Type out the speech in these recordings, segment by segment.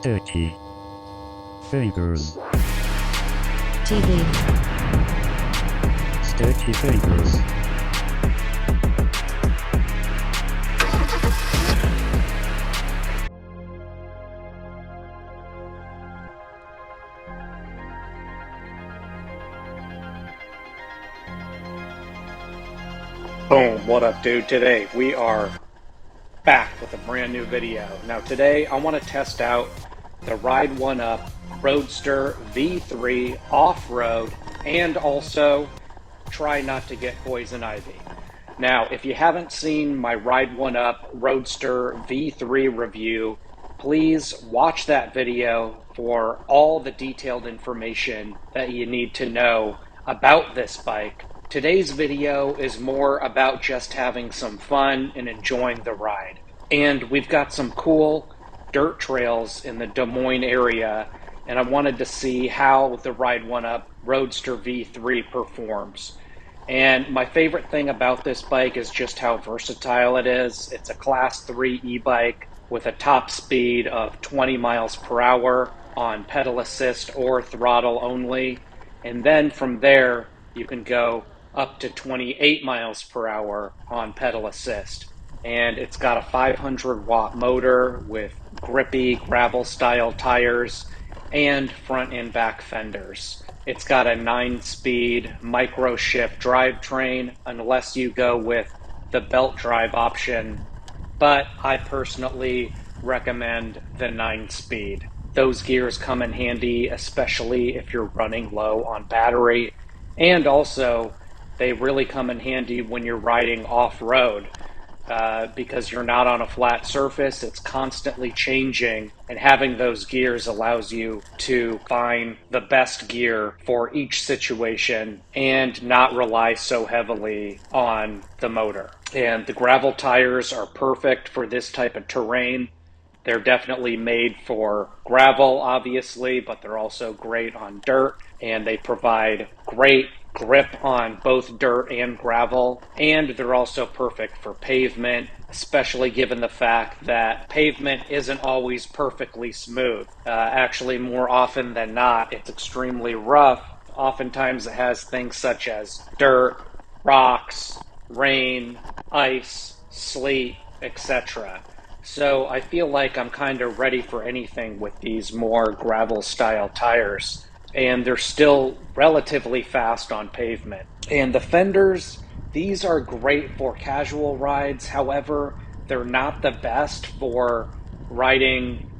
Sturdy fingers. TV. Sturdy fingers. Boom, what up dude? Today we are back with a brand new video. Now today I want to test out the Ride1Up Roadster V3 off-road and also try not to get poison ivy. Now if you haven't seen my Ride1Up Roadster V3 review, please watch that video for all the detailed information that you need to know about this bike. Today's video is more about just having some fun and enjoying the ride. And we've got some cool dirt trails in the Des Moines area, and I wanted to see how the Ride1Up Roadster V3 performs. And my favorite thing about this bike is just how versatile it is. It's a Class 3 e-bike with a top speed of 20 miles per hour on pedal assist or throttle only. And then from there, you can go up to 28 miles per hour on pedal assist. And it's got a 500 watt motor with grippy gravel style tires and front and back fenders. It's got a 9-speed micro shift drivetrain unless you go with the belt drive option, but I personally recommend the 9-speed. Those gears come in handy, especially if you're running low on battery, and also they really come in handy when you're riding off-road because you're not on a flat surface. It's constantly changing, and having those gears allows you to find the best gear for each situation and not rely so heavily on the motor. And the gravel tires are perfect for this type of terrain. They're definitely made for gravel, obviously, but they're also great on dirt, and they provide great grip on both dirt and gravel, and they're also perfect for pavement, especially given the fact that pavement isn't always perfectly smooth. Actually, more often than not, it's extremely rough. Oftentimes it has things such as dirt, rocks, rain, ice, sleet, etc. So I feel like I'm kind of ready for anything with these more gravel style tires. And they're still relatively fast on pavement. And the fenders, these are great for casual rides. However, they're not the best for riding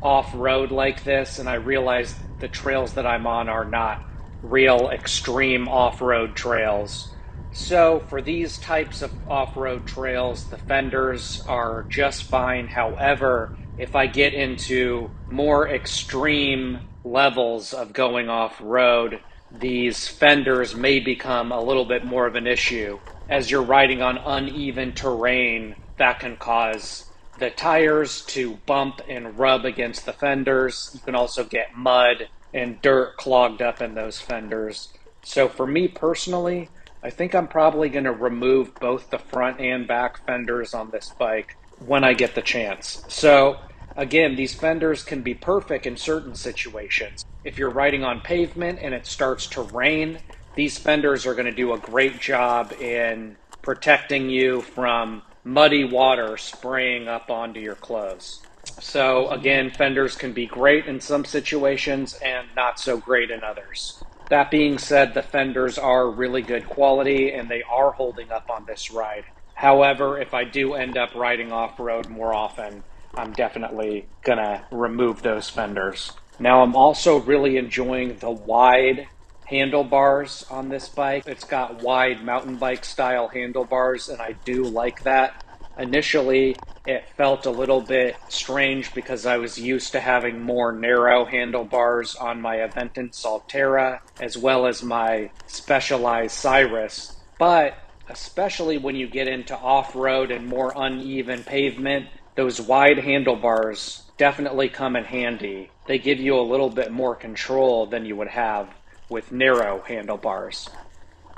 off-road like this. And I realize the trails that I'm on are not real extreme off-road trails. So for these types of off-road trails, the fenders are just fine. However, if I get into more extreme levels of going off-road, these fenders may become a little bit more of an issue. As you're riding on uneven terrain, that can cause the tires to bump and rub against the fenders. You can also get mud and dirt clogged up in those fenders. So for me personally, I think I'm probably going to remove both the front and back fenders on this bike when I get the chance. So again, these fenders can be perfect in certain situations. If you're riding on pavement and it starts to rain, these fenders are going to do a great job in protecting you from muddy water spraying up onto your clothes. So again, fenders can be great in some situations and not so great in others. That being said, the fenders are really good quality and they are holding up on this ride. However, if I do end up riding off-road more often, I'm definitely gonna remove those fenders. Now I'm also really enjoying the wide handlebars on this bike. It's got wide mountain bike style handlebars, and I do like that. Initially, it felt a little bit strange because I was used to having more narrow handlebars on my Aventon Salterra as well as my Specialized Cyrus. But especially when you get into off-road and more uneven pavement, those wide handlebars definitely come in handy. They give you a little bit more control than you would have with narrow handlebars.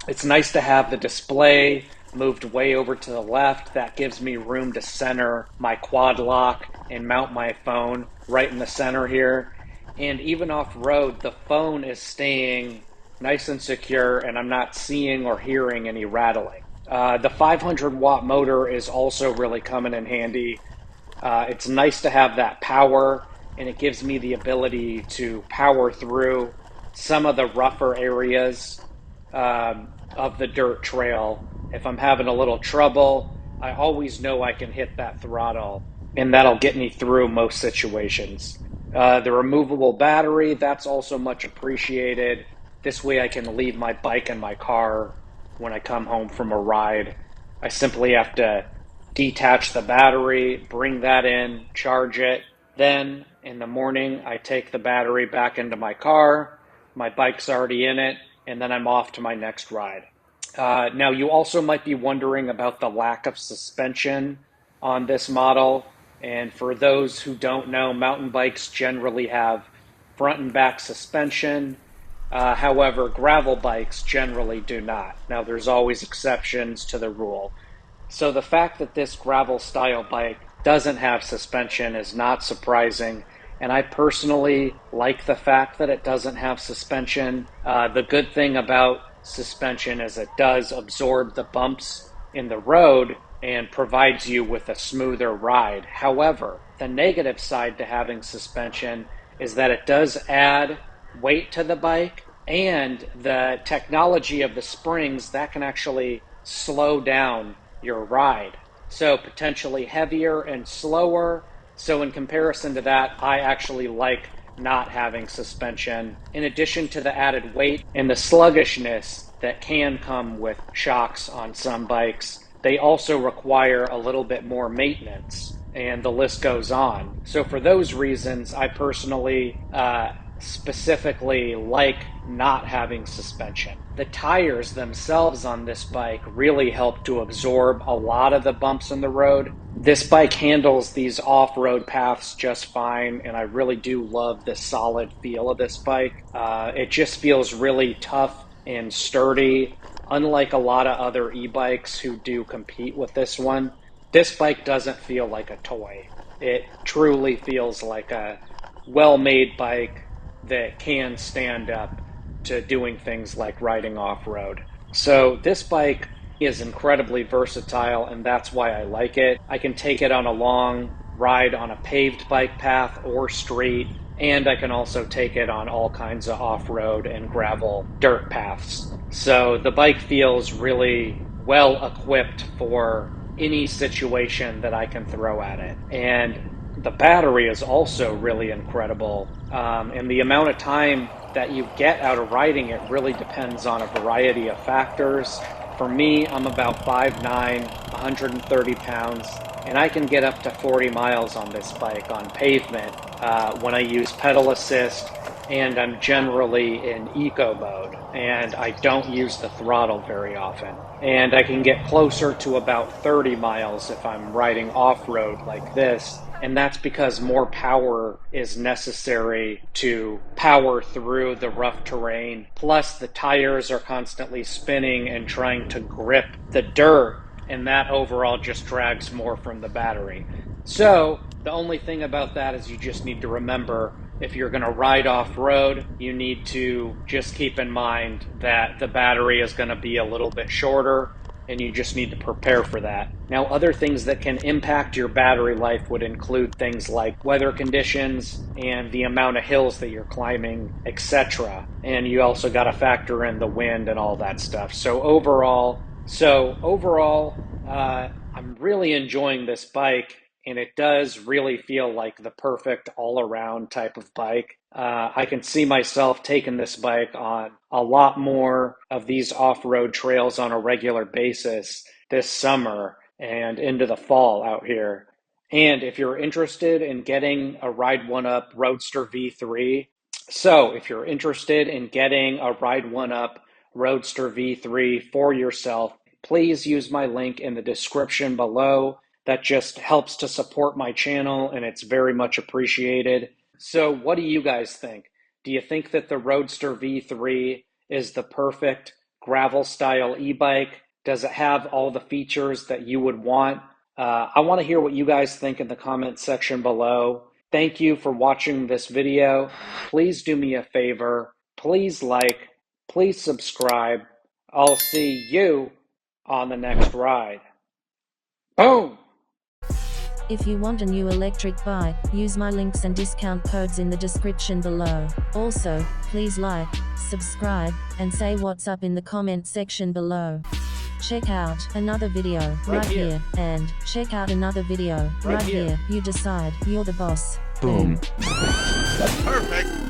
It's nice to have the display moved way over to the left. That gives me room to center my quad lock and mount my phone right in the center here. And even off road, the phone is staying nice and secure, and I'm not seeing or hearing any rattling. The 500-watt motor is also really coming in handy. It's nice to have that power, and it gives me the ability to power through some of the rougher areas of the dirt trail. If I'm having a little trouble, I always know I can hit that throttle, and that'll get me through most situations. The removable battery, that's also much appreciated. This way I can leave my bike in my car when I come home from a ride. I simply have to detach the battery, bring that in, charge it. Then in the morning, I take the battery back into my car. My bike's already in it, and then I'm off to my next ride. Now, you also might be wondering about the lack of suspension on this model. And for those who don't know, mountain bikes generally have front and back suspension. However, gravel bikes generally do not. Now, there's always exceptions to the rule. So the fact that this gravel style bike doesn't have suspension is not surprising. And I personally like the fact that it doesn't have suspension. The good thing about suspension is it does absorb the bumps in the road and provides you with a smoother ride. However, the negative side to having suspension is that it does add weight to the bike, and the technology of the springs that can actually slow down your ride. So potentially heavier and slower. So in comparison to that, I actually like not having suspension, in addition to the added weight and the sluggishness that can come with shocks on some bikes. They also require a little bit more maintenance, and the list goes on. So for those reasons, I personally specifically like not having suspension. The tires themselves on this bike really help to absorb a lot of the bumps in the road. This bike handles these off-road paths just fine, and I really do love the solid feel of this bike. It just feels really tough and sturdy, unlike a lot of other e-bikes who do compete with this one. This bike doesn't feel like a toy. It truly feels like a well-made bike that can stand up to doing things like riding off road. So this bike is incredibly versatile, and that's why I like it. I can take it on a long ride on a paved bike path or street, and I can also take it on all kinds of off road and gravel dirt paths. So the bike feels really well equipped for any situation that I can throw at it. And the battery is also really incredible. And the amount of time that you get out of riding it really depends on a variety of factors. For me, I'm about 5'9", 130 pounds, and I can get up to 40 miles on this bike on pavement when I use pedal assist, and I'm generally in eco mode, and I don't use the throttle very often. And I can get closer to about 30 miles if I'm riding off-road like this, and that's because more power is necessary to power through the rough terrain. Plus, the tires are constantly spinning and trying to grip the dirt, and that overall just drags more from the battery. So, the only thing about that is you just need to remember, if you're going to ride off road, you need to just keep in mind that the battery is going to be a little bit shorter, and you just need to prepare for that. Now, other things that can impact your battery life would include things like weather conditions and the amount of hills that you're climbing, etc. And you also got to factor in the wind and all that stuff. So overall, I'm really enjoying this bike, and it does really feel like the perfect all-around type of bike. I can see myself taking this bike on a lot more of these off-road trails on a regular basis this summer and into the fall out here. And if you're interested in getting a Ride1Up Roadster V3, so if you're interested in getting a Ride1Up Roadster V3 for yourself, please use my link in the description below. That just helps to support my channel, and it's very much appreciated. So what do you guys think? Do you think that the Roadster V3 is the perfect gravel style e-bike Does it have all the features that you would want? I want to hear what you guys think in the comment section below. Thank you for watching this video. Please do me a favor. Please like, please subscribe. I'll see you on the next ride. Boom! If you want a new electric bike, use my links and discount codes in the description below. Also, please like, subscribe, and say what's up in the comment section below. Check out another video right here, and check out another video right here. You decide, you're the boss. Boom. Perfect.